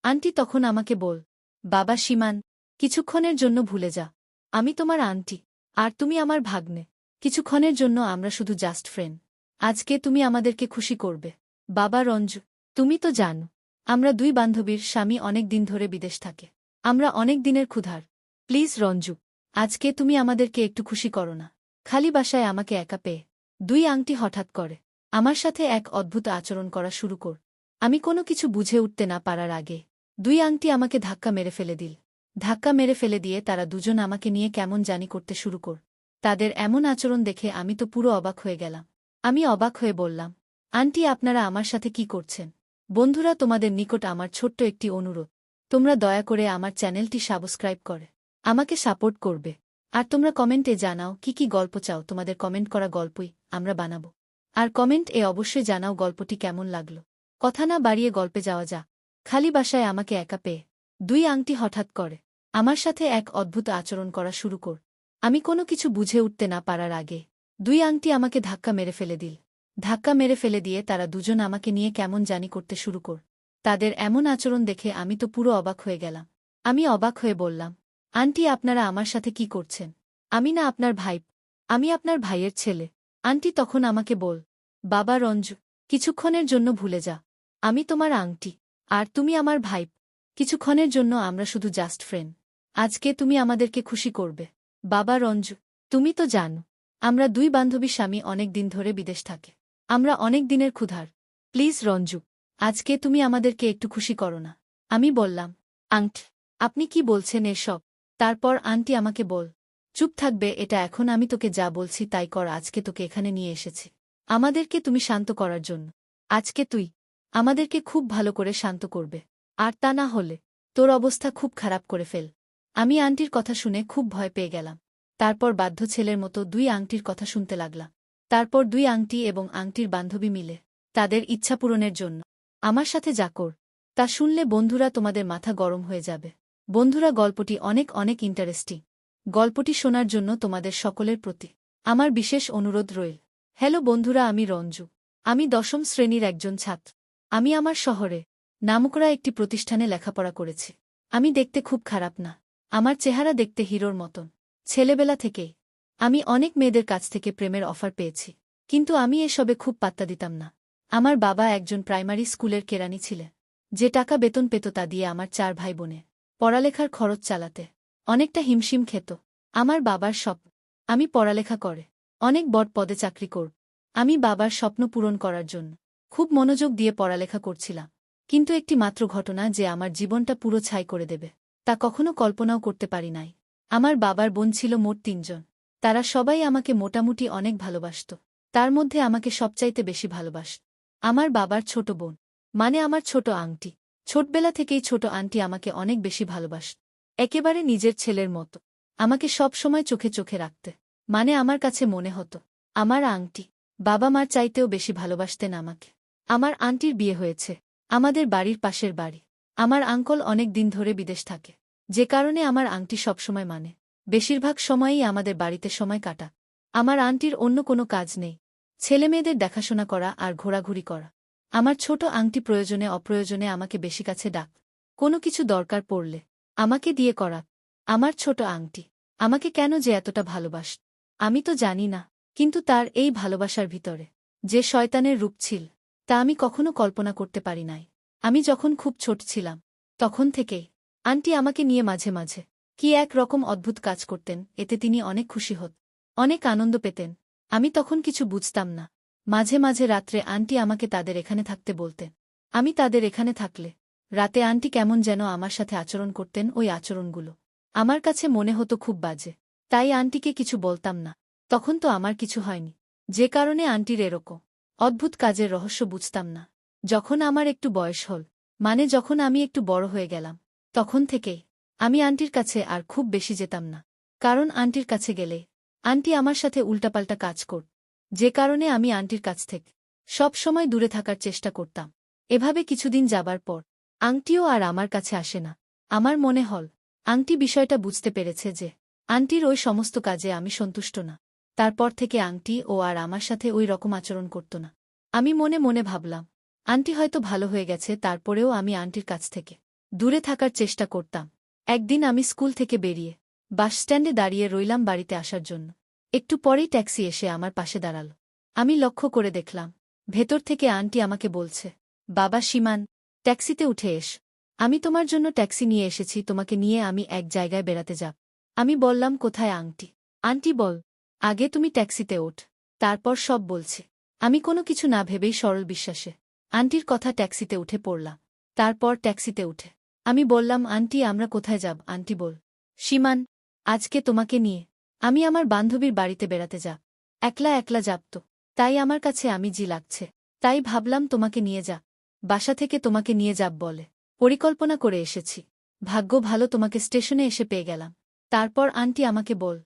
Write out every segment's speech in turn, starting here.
Aunty তখন আমাকে বল, বাবা সীমান, কিছুক্ষণের জন্য ভুলে যা। আমি তোমার আন্টি, আর তুমি আমার ভাগ্নে। কিছুক্ষণের জন্য আমরা শুধু জাস্ট ফ্রেন্ড। আজকে তুমি আমাদেরকে খুশি করবে। বাবা রঞ্জু, তুমি তো জানো আমরা দুই বান্ধবীর স্বামী অনেক দিন ধরে বিদেশ থাকে। আমরা অনেক দিনের ক্ষুধার। প্লিজ রঞ্জু, আজকে তুমি আমাদেরকে একটু খুশি করো না। খালি বাসায় আমাকে একা পেয়ে দুই আংটি হঠাৎ করে আমার সাথে এক অদ্ভুত আচরণ করা শুরু কর। আমি কোনো কিছু বুঝে উঠতে না পারার আগে দুই আংটি আমাকে ধাক্কা মেরে ফেলে দিল। ধাক্কা মেরে ফেলে দিয়ে তারা দুজন আমাকে নিয়ে কেমন জানি করতে শুরু কর। তাদের এমন আচরণ দেখে আমি তো পুরো অবাক হয়ে গেলাম। আমি অবাক হয়ে বললাম, আন্টি আপনারা আমার সাথে কি করছেন? বন্ধুরা, তোমাদের নিকট আমার ছোট্ট একটি অনুরোধ, তোমরা দয়া করে আমার চ্যানেলটি সাবস্ক্রাইব করে আমাকে সাপোর্ট করবে। আর তোমরা কমেন্টে জানাও কি কি গল্প চাও। তোমাদের কমেন্ট করা গল্পই আমরা বানাবো। আর কমেন্ট অবশ্যই জানাও গল্পটি কেমন লাগলো। কথা না বাড়িয়ে গল্পে যাওয়া যাক। খালি বাসায় আমাকে একা পেয়ে দুই আংটি হঠাৎ করে আমার সাথে এক অদ্ভুত আচরণ করা শুরু কর। আমি কোনো কিছু বুঝে উঠতে না পারার আগে দুই আংটি আমাকে ধাক্কা মেরে ফেলে দিল। ধাক্কা মেরে ফেলে দিয়ে তারা দুজন আমাকে নিয়ে কেমন জানি করতে শুরু কর। তাদের এমন আচরণ দেখে আমি তো পুরো অবাক হয়ে গেলাম। আমি অবাক হয়ে বললাম, আন্টি আপনারা আমার সাথে কি করছেন? আমি না আপনার ভাই, আমি আপনার ভাইয়ের ছেলে। আন্টি তখন আমাকে বল, বাবা রঞ্জু, কিছুক্ষণের জন্য ভুলে যা। আমি তোমার আংটি, আর তুমি আমার ভাই। কিছুক্ষণের জন্য আমরা শুধু জাস্ট ফ্রেন্ড। আজকে তুমি আমাদেরকে খুশি করবে। বাবা রঞ্জু, তুমি তো জানো আমরা দুই বান্ধবী স্বামী অনেক দিন ধরে বিদেশ থাকে। আমরা অনেক দিনের ক্ষুধার। প্লিজ রঞ্জু, আজকে তুমি আমাদেরকে একটু খুশি করো না। আমি বললাম, আংটি, আপনি কি বলছেন এসব? তারপর আন্টি আমাকে বল, চুপ থাকবে এটা এখন আমি তোকে যা বলছি তাই কর। আজকে তোকে এখানে নিয়ে এসেছি আমাদেরকে তুমি শান্ত করার জন্য। আজকে তুই আমাদেরকে খুব ভালো করে শান্ত করবে, আর তা না হলে তোর অবস্থা খুব খারাপ করে ফেল। আমি আন্টির কথা শুনে খুব ভয় পেয়ে গেলাম। তারপর বাধ্য ছেলের মতো দুই আংটির কথা শুনতে লাগলাম। তারপর দুই আংটি এবং আংটির বান্ধবী মিলে তাদের ইচ্ছা পূরণের জন্য আমার সাথে যা কর তা শুনলে বন্ধুরা তোমাদের মাথা গরম হয়ে যাবে। বন্ধুরা, গল্পটি অনেক অনেক ইন্টারেস্টিং। গল্পটি শোনার জন্য তোমাদের সকলের প্রতি আমার বিশেষ অনুরোধ রইল। হ্যালো বন্ধুরা, আমি রঞ্জু। আমি 10ম শ্রেণীর একজন ছাত্র। আমি আমার শহরে নামকরা একটি প্রতিষ্ঠানে লেখাপড়া করেছি। আমি দেখতে খুব খারাপ না। আমার চেহারা দেখতে হিরোর মতন। ছেলেবেলা থেকেই আমি অনেক মেয়েদের কাছ থেকে প্রেমের অফার পেয়েছি, কিন্তু আমি এসবে খুব পাত্তা দিতাম না। আমার বাবা একজন প্রাইমারি স্কুলের কেরানি ছিলেন। যে টাকা বেতন পেত তা দিয়ে আমার 4 ভাই বোনে পড়ালেখার খরচ চালাতে অনেকটা হিমশিম খেত। আমার বাবার স্বপ্ন আমি পড়ালেখা করে অনেক বড় পদে চাকরি করব। আমি বাবার স্বপ্ন পূরণ করার জন্য খুব মনোযোগ দিয়ে পড়ালেখা করছিলাম। কিন্তু একটি মাত্র ঘটনা যে আমার জীবনটা পুরো ছাই করে দেবে তা কখনো কল্পনাও করতে পারি নাই। আমার বাবার বোন ছিল মোট 3 জন। তারা সবাই আমাকে মোটামুটি অনেক ভালোবাসত। তার মধ্যে আমাকে সবচাইতে বেশি ভালোবাসত আমার বাবার ছোট বোন, মানে আমার ছোট আংটি। ছোটবেলা থেকেই ছোট আন্টি আমাকে অনেক বেশি ভালোবাসত, একেবারে নিজের ছেলের মতো। আমাকে সব সময় চোখে চোখে রাখতে, মানে আমার কাছে মনে হতো আমার আংটি বাবা মার চাইতেও বেশি ভালোবাসতেন আমাকে। আমার আন্টির বিয়ে হয়েছে আমাদের বাড়ির পাশের বাড়ি। আমার আঙ্কল অনেক দিন ধরে বিদেশ থাকে, যে কারণে আমার আংটি সবসময় মানে বেশিরভাগ সময়ই আমাদের বাড়িতে সময় কাটা। আমার আন্টির অন্য কোনো কাজ নেই, ছেলেমেয়েদের দেখাশোনা করা আর ঘোরাঘুরি করা। আমার ছোট আংটি প্রয়োজনে অপ্রয়োজনে আমাকে বেশি কাছে ডাক। কোনো কিছু দরকার পড়লে আমাকে দিয়ে করা। আমার ছোট আংটি আমাকে কেন যে এতটা ভালোবাসত আমি তো জানি না, কিন্তু তার এই ভালোবাসার ভিতরে যে শয়তানের রূপ ছিল তা আমি কখনো কল্পনা করতে পারি নাই। আমি যখন খুব ছোট ছিলাম তখন থেকেই আন্টি আমাকে নিয়ে মাঝে মাঝে কি এক রকম অদ্ভুত কাজ করতেন, এতে তিনি অনেক খুশি হত, অনেক আনন্দ পেতেন। আমি তখন কিছু বুঝতাম না। মাঝে মাঝে রাত্রে আন্টি আমাকে তাদের এখানে থাকতে বলতেন। আমি তাদের এখানে থাকলে রাতে আন্টি কেমন যেন আমার সাথে আচরণ করতেন। ওই আচরণগুলো আমার কাছে মনে হতো খুব বাজে, তাই আন্টিকে কিছু বলতাম না। তখন তো আমার কিছু হয়নি, যে কারণে আন্টির এরকম অদ্ভুত কাজের রহস্য বুঝতাম না। যখন আমার একটু বয়স হল, মানে যখন আমি একটু বড় হয়ে গেলাম, তখন থেকেই আমি আন্টির কাছে আর খুব বেশি যেতাম না। কারণ আন্টির কাছে গেলে আন্টি আমার সাথে উল্টাপাল্টা কাজ করত, যে কারণে আমি আন্টির কাছ থেকে সব সময় দূরে থাকার চেষ্টা করতাম। এভাবে কিছুদিন যাবার পর আংটিও আর আমার কাছে আসে না। আমার মনে হল আংটি বিষয়টা বুঝতে পেরেছে যে আন্টির ওই সমস্ত কাজে আমি সন্তুষ্ট না। তারপর থেকে আংটি ও আর আমার সাথে ওই রকম আচরণ করত না। আমি মনে মনে ভাবলাম, আন্টি হয়তো ভালো হয়ে গেছে। তারপরেও আমি আন্টির কাছ থেকে দূরে থাকার চেষ্টা করতাম। একদিন আমি স্কুল থেকে বেরিয়ে বাসস্ট্যান্ডে দাঁড়িয়ে রইলাম বাড়িতে আসার জন্য। একটু পরেই ট্যাক্সি এসে আমার পাশে দাঁড়াল। আমি লক্ষ্য করে দেখলাম ভেতর থেকে আন্টি আমাকে বলছে, বাবা সীমান, ট্যাক্সিতে উঠে এস। আমি তোমার জন্য ট্যাক্সি নিয়ে এসেছি, তোমাকে নিয়ে আমি এক জায়গায় বেড়াতে যাব। আমি বললাম, কোথায় আন্টি? আন্টি বল, আগে তুমি ট্যাক্সিতে ওঠ, তারপর সব বলছি। আমি কোনো কিছু না ভেবেই সরল বিশ্বাসে আন্টির কথা ট্যাক্সিতে উঠে পড়লাম। তারপর ট্যাক্সিতে উঠে আমি বললাম, আন্টি আমরা কোথায় যাব? আন্টি বল, সীমান, আজকে তোমাকে নিয়ে আমি আমার বান্ধবীর বাড়িতে বেড়াতে যাব। একলা একলা যাব তো, তাই আমার কাছে আমি জি লাগছে, তাই ভাবলাম তোমাকে নিয়ে যা। বাসা থেকে তোমাকে নিয়ে যাব বলে পরিকল্পনা করে এসেছি। ভাগ্য ভালো তোমাকে স্টেশনে এসে পেয়ে গেলাম। তারপর আন্টি আমাকে বল,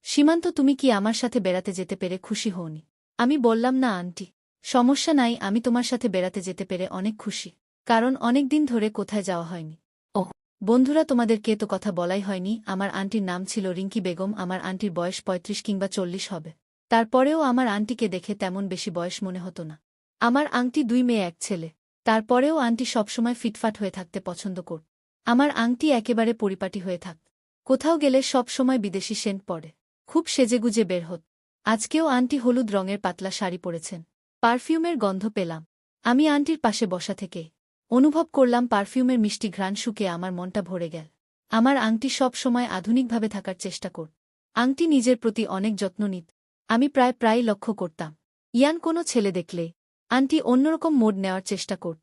সীমান্ত, তুমি কি আমার সাথে বেড়াতে যেতে পেরে খুশি হওনি? আমি বললাম, না আন্টি, সমস্যা নাই, আমি তোমার সাথে বেড়াতে যেতে পেরে অনেক খুশি, কারণ অনেক দিন ধরে কোথায় যাওয়া হয়নি। ওহ বন্ধুরা, তোমাদেরকে তো কথা বলাই হয়নি, আমার আন্টির নাম ছিল রিঙ্কি বেগম। আমার আন্টির বয়স ৩৫ কিংবা ৪০ হবে। তারপরেও আমার আন্টিকে দেখে তেমন বেশি বয়স মনে হতো না। আমার আংটি ২ মেয়ে ১ ছেলে। তারপরেও আন্টি সবসময় ফিটফাট হয়ে থাকতে পছন্দ করত। আমার আংটি একেবারে পরিপাটি হয়ে থাকত। কোথাও গেলে সব সময় বিদেশি সেন্ট পড়ে, খুব সেজেগুজে বের হত। আজকেও আন্টি হলুদ রঙের পাতলা শাড়ি পরেছেন। পারফিউমের গন্ধ পেলাম। আমি আন্টির পাশে বসা থেকেই অনুভব করলাম পারফিউমের মিষ্টি ঘ্রাণ শুকে আমার মনটা ভরে গেল। আমার আংটি সব সময় আধুনিকভাবে থাকার চেষ্টা কর। আংটি নিজের প্রতি অনেক যত্ন নিত। আমি প্রায় লক্ষ্য করতাম ইয়ান কোনো ছেলে দেখলে আন্টি অন্যরকম মোড নেওয়ার চেষ্টা কর,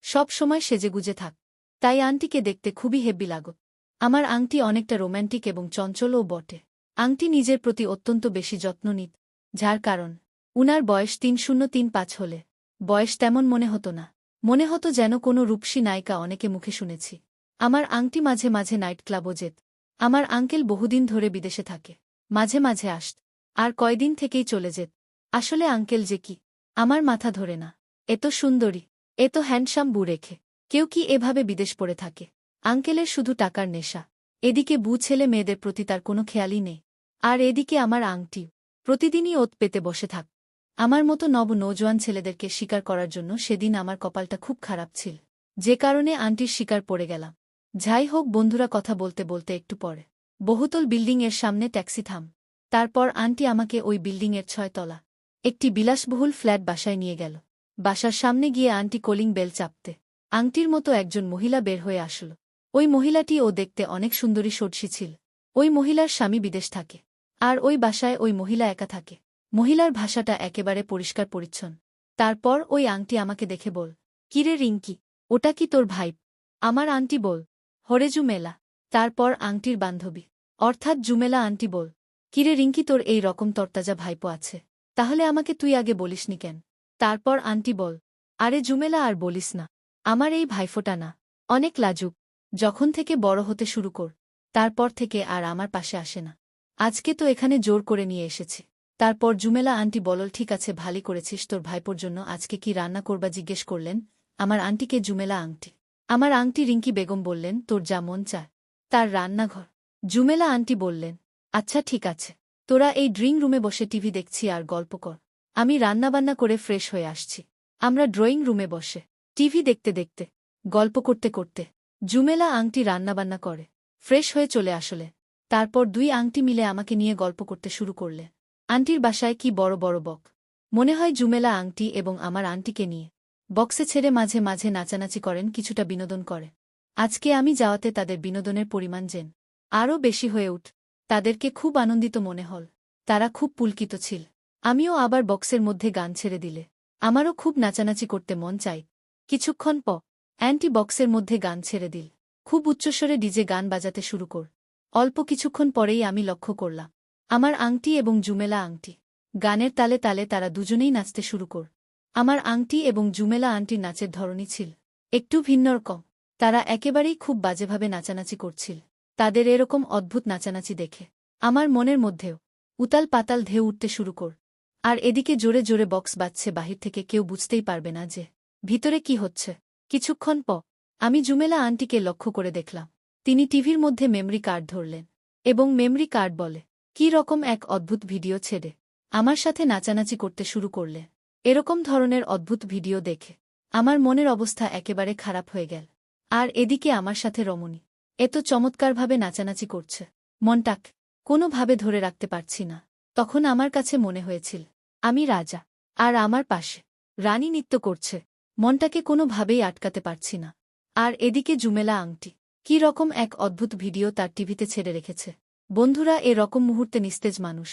সব সময় সেজেগুজে থাক। তাই আন্টিকে দেখতে খুবই হেব্বি লাগত। আমার আংটি অনেকটা রোম্যান্টিক এবং চঞ্চলও বটে। আংটি নিজের প্রতি অত্যন্ত বেশি যত্ন নিত, যার কারণ উনার বয়স ৩০৩৫ হলে বয়স তেমন মনে হতো না। মনে হতো যেন কোনো রূপসী নায়িকা অনেকে মুখে শুনেছি। আমার আংটি মাঝে মাঝে নাইট ক্লাবও যেত। আমার আঙ্কেল বহুদিন ধরে বিদেশে থাকে, মাঝে মাঝে আসত, আর কয়দিন থেকেই চলে যেত। আসলে আঙ্কেল যে কি, আমার মাথা ধরে না। এত সুন্দরী, এত হ্যান্ডসাম বু রেখে কেউ কি এভাবে বিদেশ পড়ে থাকে? আঙ্কেলের শুধু টাকার নেশা। এদিকে বু ছেলে মেয়েদের প্রতি তার কোনো খেয়ালই নেই। আর এদিকে আমার আংটি প্রতিদিনই ওত পেতে বসে থাক। আমার মতো নৌজোয়ান ছেলেদেরকে শিকার করার জন্য সেদিন আমার কপালটা খুব খারাপ ছিল, যে কারণে আন্টির শিকার পড়ে গেলাম। যাই হোক বন্ধুরা, কথা বলতে বলতে একটু পরে বহুতল বিল্ডিংয়ের সামনে ট্যাক্সি থাম। তারপর আন্টি আমাকে ওই বিল্ডিংয়ের ৬ তলা একটি বিলাসবহুল ফ্ল্যাট বাসায় নিয়ে গেল। বাসার সামনে গিয়ে আন্টি কলিং বেল চাপতে আংটির মতো একজন মহিলা বের হয়ে আসল। ওই মহিলাটি ও দেখতে অনেক সুন্দরী সর্ষি ছিল। ওই মহিলার স্বামী বিদেশ থাকে, আর ওই বাসায় ওই মহিলা একা থাকে। মহিলার ভাষাটা একেবারে পরিষ্কার পরিচ্ছন্ন। তারপর ওই আংটি আমাকে দেখে বল, কিরে রিঙ্কি, ওটা কি তোর ভাইপ? আমার আন্টি বল, হরে জুমেলা। তারপর আংটির বান্ধবী অর্থাৎ জুমেলা আন্টি বল, কিরে রিঙ্কি, তোর এই রকম তরতাজা ভাইপো আছে, তাহলে আমাকে তুই আগে বলিসনি কেন? তারপর আন্টি বল, আরে জুমেলা আর বলিস না, আমার এই ভাইফোঁটা না অনেক লাজুক। যখন থেকে বড় হতে শুরু কর তারপর থেকে আর আমার পাশে আসে না। আজকে তো এখানে জোর করে নিয়ে এসেছি। তারপর জুমেলা আন্টি বলল, ঠিক আছে, ভালো করেছিস, তোর ভাইপোর জন্য আজকে কি রান্না করবা জিজ্ঞেস করলেন আমার আন্টিকে জুমেলা আংটি। আমার আংটি রিঙ্কি বেগম বললেন, তোর যা মন চায় তার রান্নাঘর। জুমেলা আন্টি বললেন, আচ্ছা ঠিক আছে, তোরা এই ড্রয়িং রুমে বসে টিভি দেখছি আর গল্প কর, আমি রান্নাবান্না করে ফ্রেশ হয়ে আসছি। আমরা ড্রয়িং রুমে বসে টিভি দেখতে দেখতে গল্প করতে করতে জুমেলা আংটি রান্নাবান্না করে ফ্রেশ হয়ে চলে আসলে। তারপর ২ আংটি মিলে আমাকে নিয়ে গল্প করতে শুরু করলে। আন্টির বাসায় কি বড় বড় বক! মনে হয় জুমেলা আংটি এবং আমার আন্টিকে নিয়ে বক্সে ছেড়ে মাঝে মাঝে নাচানাচি করেন, কিছুটা বিনোদন করে। আজকে আমি যাওয়াতে তাদের বিনোদনের পরিমাণ যেন আরও বেশি হয়ে উঠ। তাদেরকে খুব আনন্দিত মনে হল, তারা খুব পুলকিত ছিল। আমিও আবার বক্সের মধ্যে গান ছেড়ে দিলে আমারও খুব নাচানাচি করতে মন চাই। কিছুক্ষণ প অ্যান্টি বক্সের মধ্যে গান ছেড়ে দিল, খুব উচ্চস্বরে ডিজে গান বাজাতে শুরু কর। অল্প কিছুক্ষণ পরেই আমি লক্ষ্য করলাম আমার আংটি এবং জুমেলা আংটি গানের তালে তালে তারা দুজনেই নাচতে শুরু কর। আমার আংটি এবং জুমেলা আন্টির নাচের ধরনই ছিল একটু ভিন্নরকম। তারা একেবারেই খুব বাজেভাবে নাচানাচি করছিল। তাদের এরকম অদ্ভুত নাচানাচি দেখে আমার মনের মধ্যেও উতাল পাতাল ঢেউ উঠতে শুরু কর। আর এদিকে জোরে জোরে বক্স বাজছে, বাহির থেকে কেউ বুঝতেই পারবে না যে ভিতরে কি হচ্ছে। কিছুক্ষণ প আমি জুমেলা আন্টিকে লক্ষ্য করে দেখলাম তিনি টিভির মধ্যে মেমরি কার্ড ধরলেন এবং মেমরি কার্ড বলে কি রকম এক অদ্ভুত ভিডিও ছেড়ে আমার সাথে নাচানাচি করতে শুরু করলে। এরকম ধরনের অদ্ভুত ভিডিও দেখে আমার মনের অবস্থা একেবারে খারাপ হয়ে গেল। আর এদিকে আমার সাথে রমণী এত চমৎকারভাবে নাচানাচি করছে, মনটাক কোনোভাবে ধরে রাখতে পারছি না। তখন আমার কাছে মনে হয়েছিল আমি রাজা, আর আমার পাশে রানী নৃত্য করছে, মনটাকে কোনোভাবেই আটকাতে পারছি না। আর এদিকে জুমেলা আংটি কী রকম এক অদ্ভুত ভিডিও তার টিভিতে ছেড়ে রেখেছে। বন্ধুরা, এ রকম মুহূর্তে নিস্তেজ মানুষ,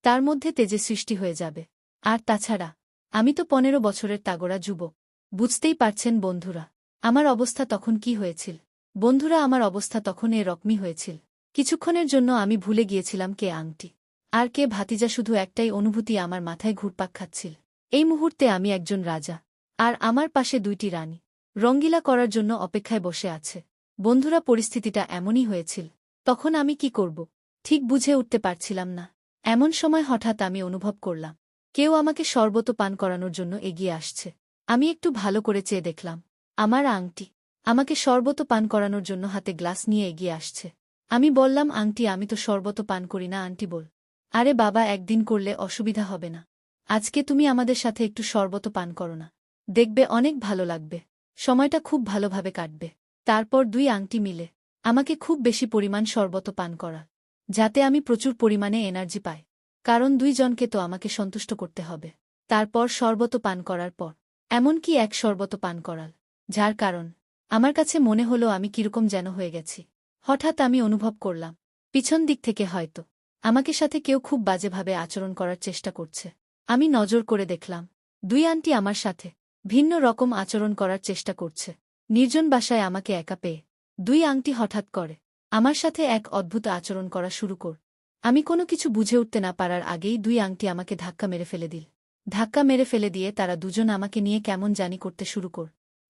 তার মধ্যে তেজের সৃষ্টি হয়ে যাবে। আর তাছাড়া আমি তো 15 বছরের তাগড়া যুবক, বুঝতেই পারছেন বন্ধুরা আমার অবস্থা তখন কি হয়েছিল। বন্ধুরা, আমার অবস্থা তখন এ রকমই হয়েছিল। কিছুক্ষণের জন্য আমি ভুলে গিয়েছিলাম কে আংটি আর কে ভাতিজা, শুধু একটাই অনুভূতি আমার মাথায় ঘুরপাক খাচ্ছিল। এই মুহূর্তে আমি একজন রাজা, আর আমার পাশে 2টি রানী রঙ্গিলা করার জন্য অপেক্ষায় বসে আছে। বন্ধুরা, পরিস্থিতিটা এমনই হয়েছিল। তখন আমি কি করব ঠিক বুঝে উঠতে পারছিলাম না। এমন সময় হঠাৎ আমি অনুভব করলাম কেউ আমাকে শরবত পান করানোর জন্য এগিয়ে আসছে। আমি একটু ভালো করে চেয়ে দেখলাম আমার আংটি আমাকে শরবত পান করানোর জন্য হাতে গ্লাস নিয়ে এগিয়ে আসছে। আমি বললাম, আংটি, আমি তো শরবত পান করি না। আন্টি বল, আরে বাবা, একদিন করলে অসুবিধা হবে না। আজকে তুমি আমাদের সাথে একটু শরবত পান করো না, দেখবে অনেক ভালো লাগবে, সময়টা খুব ভালোভাবে কাটবে। তারপর 2 আংটি মিলে আমাকে খুব বেশি পরিমাণ শরবত পান করা, যাতে আমি প্রচুর পরিমাণে এনার্জি পাই, কারণ 2 জনকে তো আমাকে সন্তুষ্ট করতে হবে। তারপর শরবত পান করার পর এমনকি এক শরবত পান করাল, যার কারণ আমার কাছে মনে হলো আমি কিরকম যেন হয়ে গেছি। হঠাৎ আমি অনুভব করলাম পিছন দিক থেকে হয়তো আমাকে সাথে কেউ খুব বাজেভাবে আচরণ করার চেষ্টা করছে। আমি নজর করে দেখলাম 2 আন্টি আমার সাথে ভিন্ন রকম আচরণ করার চেষ্টা করছে। নির্জন বাসায় আমাকে একা পেয়ে 2 আংটি হঠাৎ করে আমার সাথে এক অদ্ভুত আচরণ করা শুরু কর। আমি কোনো কিছু বুঝে উঠতে না পারার আগেই 2 আংটি আমাকে ধাক্কা মেরে ফেলে দিল। ধাক্কা মেরে ফেলে দিয়ে তারা দুজন আমাকে নিয়ে কেমন জানি করতে শুরু কর।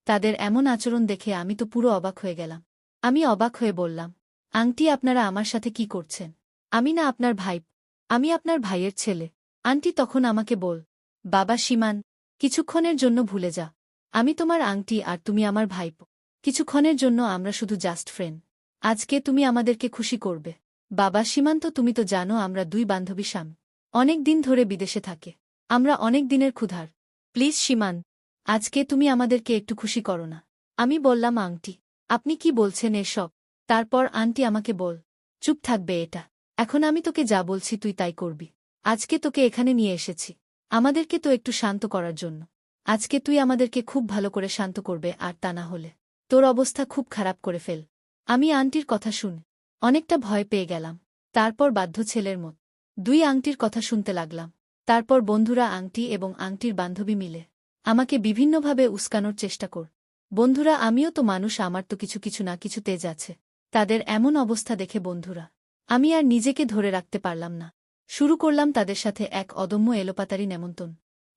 তাদের এমন আচরণ দেখে আমি তো পুরো অবাক হয়ে গেলাম। আমি অবাক হয়ে বললাম, আংটি, আপনারা আমার সাথে কি করছেন? আমি না আপনার ভাই, আমি আপনার ভাইয়ের ছেলে। আন্টি তখন আমাকে বল, বাবা সীমান, কিছুক্ষণের জন্য ভুলে যা, আমি তোমার আংটি আর তুমি আমার ভাইপো। কিছুক্ষণের জন্য আমরা শুধু জাস্ট ফ্রেন্ড। আজকে তুমি আমাদেরকে খুশি করবে। বাবা সীমান্ত, তুমি তো জানো আমরা 2 বান্ধবী স্বামী অনেক দিন ধরে বিদেশে থাকে, আমরা অনেক দিনের ক্ষুধার। প্লিজ সীমান, আজকে তুমি আমাদেরকে একটু খুশি করো না। আমি বললাম, আংটি, আপনি কি বলছেন এসব? তারপর আন্টি আমাকে বল, চুপ থাকবে এটা, এখন আমি তোকে যা বলছি তুই তাই করবি। আজকে তোকে এখানে নিয়ে এসেছি আমাদেরকে তো একটু শান্ত করার জন্য। আজকে তুই আমাদেরকে খুব ভালো করে শান্ত করবে, আর তা না হলে তোর অবস্থা খুব খারাপ করে ফেল। আমি আন্টির কথা শুনে অনেকটা ভয় পেয়ে গেলাম। তারপর বাধ্য ছেলের মত 2 আংটির কথা শুনতে লাগলাম। তারপর বন্ধুরা আংটি এবং আংটির বান্ধবী মিলে আমাকে বিভিন্নভাবে উস্কানোর চেষ্টা কর। বন্ধুরা, আমিও তো মানুষ, আমার তো কিছু কিছু না কিছু তেজ আছে। তাদের এমন অবস্থা দেখে বন্ধুরা আমি আর নিজেকে ধরে রাখতে পারলাম না। শুরু করলাম তাদের সাথে এক অদম্য এলোপাতারি নেমন্তন।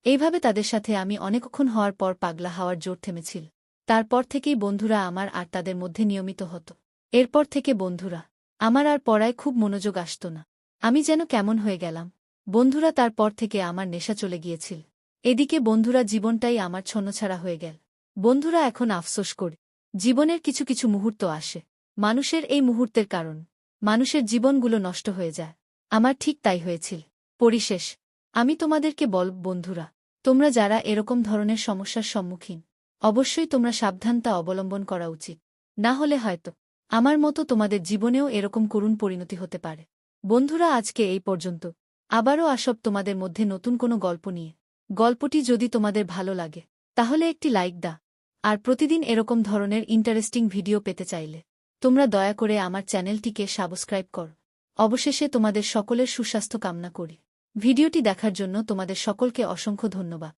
এইভাবে তাদের সাথে আমি অনেকক্ষণ হওয়ার পর পাগলা হওয়ার জোর থেমেছিল। তারপর থেকেই বন্ধুরা আমার আর তাদের মধ্যে নিয়মিত হতো। এরপর থেকে বন্ধুরা আমার আর পড়ায় খুব মনোযোগ আসত না। আমি যেন কেমন হয়ে গেলাম। বন্ধুরা, তারপর থেকে আমার নেশা চলে গিয়েছিল। এদিকে বন্ধুরা জীবনটাই আমার ছন্নছাড়া হয়ে গেল। বন্ধুরা, এখন আফসোস করি, জীবনের কিছু কিছু মুহূর্ত আসে, মানুষের এই মুহূর্তের কারণ মানুষের জীবনগুলো নষ্ট হয়ে যায়। আমার ঠিক তাই হয়েছিল। পরিশেষ আমি তোমাদেরকে বন্ধুরা, তোমরা যারা এরকম ধরনের সমস্যার সম্মুখীন, অবশ্যই তোমরা সাবধানতা অবলম্বন করা উচিত। না হলে হয়তো আমার মতো তোমাদের জীবনেও এরকম করুণ পরিণতি হতে পারে। বন্ধুরা, আজকে এই পর্যন্ত। আবারও আসব তোমাদের মধ্যে নতুন কোনো গল্প নিয়ে। গল্পটি যদি তোমাদের ভালো লাগে তাহলে একটি লাইক দা, আর প্রতিদিন এরকম ধরনের ইন্টারেস্টিং ভিডিও পেতে চাইলে তোমরা দয়া করে আমার চ্যানেলটিকে সাবস্ক্রাইব কর। অবশেষে তোমাদের সকলের সুস্বাস্থ্য কামনা করি। ভিডিওটি দেখার জন্য তোমাদের সকলকে অসংখ্য ধন্যবাদ।